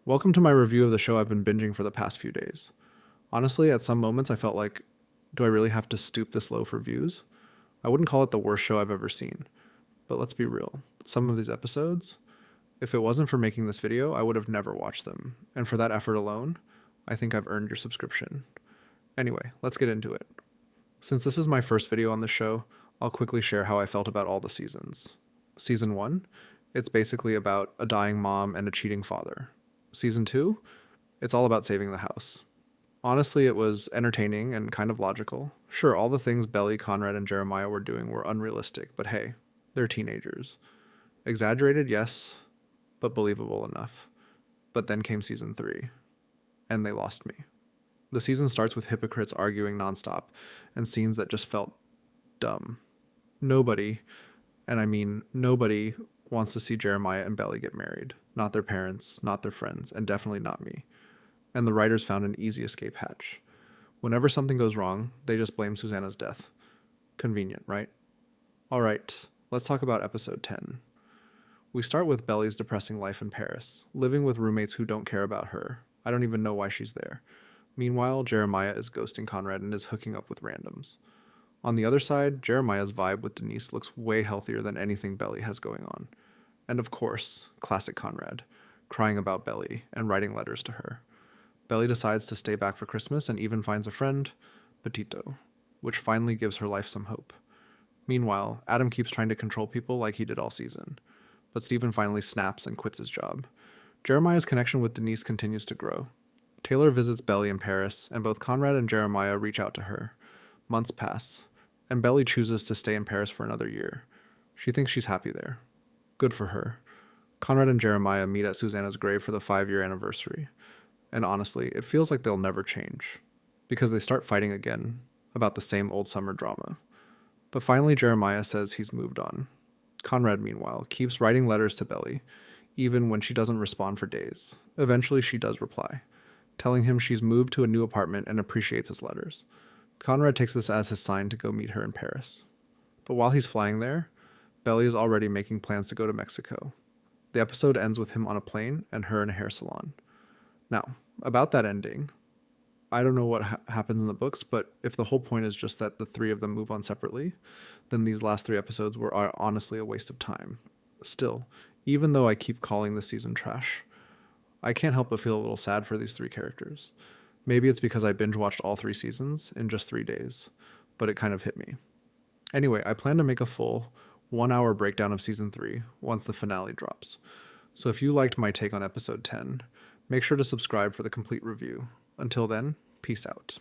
Welcome to my review of the show I've been binging for the past few days. Honestly, at some moments I felt like, do I really have to stoop this low for views? I wouldn't call it the worst show I've ever seen, but let's be real. Some of these episodes, if it wasn't for making this video, I would have never watched them, and for that effort alone, I think I've earned your subscription. Anyway, let's get into it. Since this is my first video on the show, I'll quickly share how I felt about all the seasons. Season 1, it's basically about a dying mom and a cheating father. Season 2, it's all about saving the house. Honestly, it was entertaining and kind of logical. Sure, all the things Belly, Conrad, and Jeremiah were doing were unrealistic, but hey, they're teenagers. Exaggerated, yes, but believable enough. But then came season 3, and they lost me. The season starts with hypocrites arguing nonstop, and scenes that just felt dumb. Nobody, and I mean nobody, wants to see Jeremiah and Belly get married. Not their parents, not their friends, and definitely not me. And the writers found an easy escape hatch. Whenever something goes wrong, they just blame Susanna's death. Convenient, right? Alright, let's talk about episode 10. We start with Belly's depressing life in Paris, living with roommates who don't care about her. I don't even know why she's there. Meanwhile, Jeremiah is ghosting Conrad and is hooking up with randoms. On the other side, Jeremiah's vibe with Denise looks way healthier than anything Belly has going on. And of course, classic Conrad, crying about Belly and writing letters to her. Belly decides to stay back for Christmas and even finds a friend, Petito, which finally gives her life some hope. Meanwhile, Adam keeps trying to control people like he did all season, but Stephen finally snaps and quits his job. Jeremiah's connection with Denise continues to grow. Taylor visits Belly in Paris, and both Conrad and Jeremiah reach out to her. Months pass, and Belly chooses to stay in Paris for another year. She thinks she's happy there. Good for her. Conrad and Jeremiah meet at Susanna's grave for the 5-year anniversary. And honestly, it feels like they'll never change, because they start fighting again about the same old summer drama. But finally Jeremiah says he's moved on. Conrad, meanwhile, keeps writing letters to Belly, even when she doesn't respond for days. Eventually she does reply, telling him she's moved to a new apartment and appreciates his letters. Conrad takes this as his sign to go meet her in Paris. But while he's flying there, Belly is already making plans to go to Mexico. The episode ends with him on a plane and her in a hair salon. Now, about that ending, I don't know what happens in the books, but if the whole point is just that the three of them move on separately, then these last 3 episodes are honestly a waste of time. Still, even though I keep calling this season trash, I can't help but feel a little sad for these 3 characters. Maybe it's because I binge-watched all 3 seasons in just 3 days, but it kind of hit me. Anyway, I plan to make a full 1-hour breakdown of season 3 once the finale drops. So if you liked my take on episode 10, make sure to subscribe for the complete review. Until then, peace out.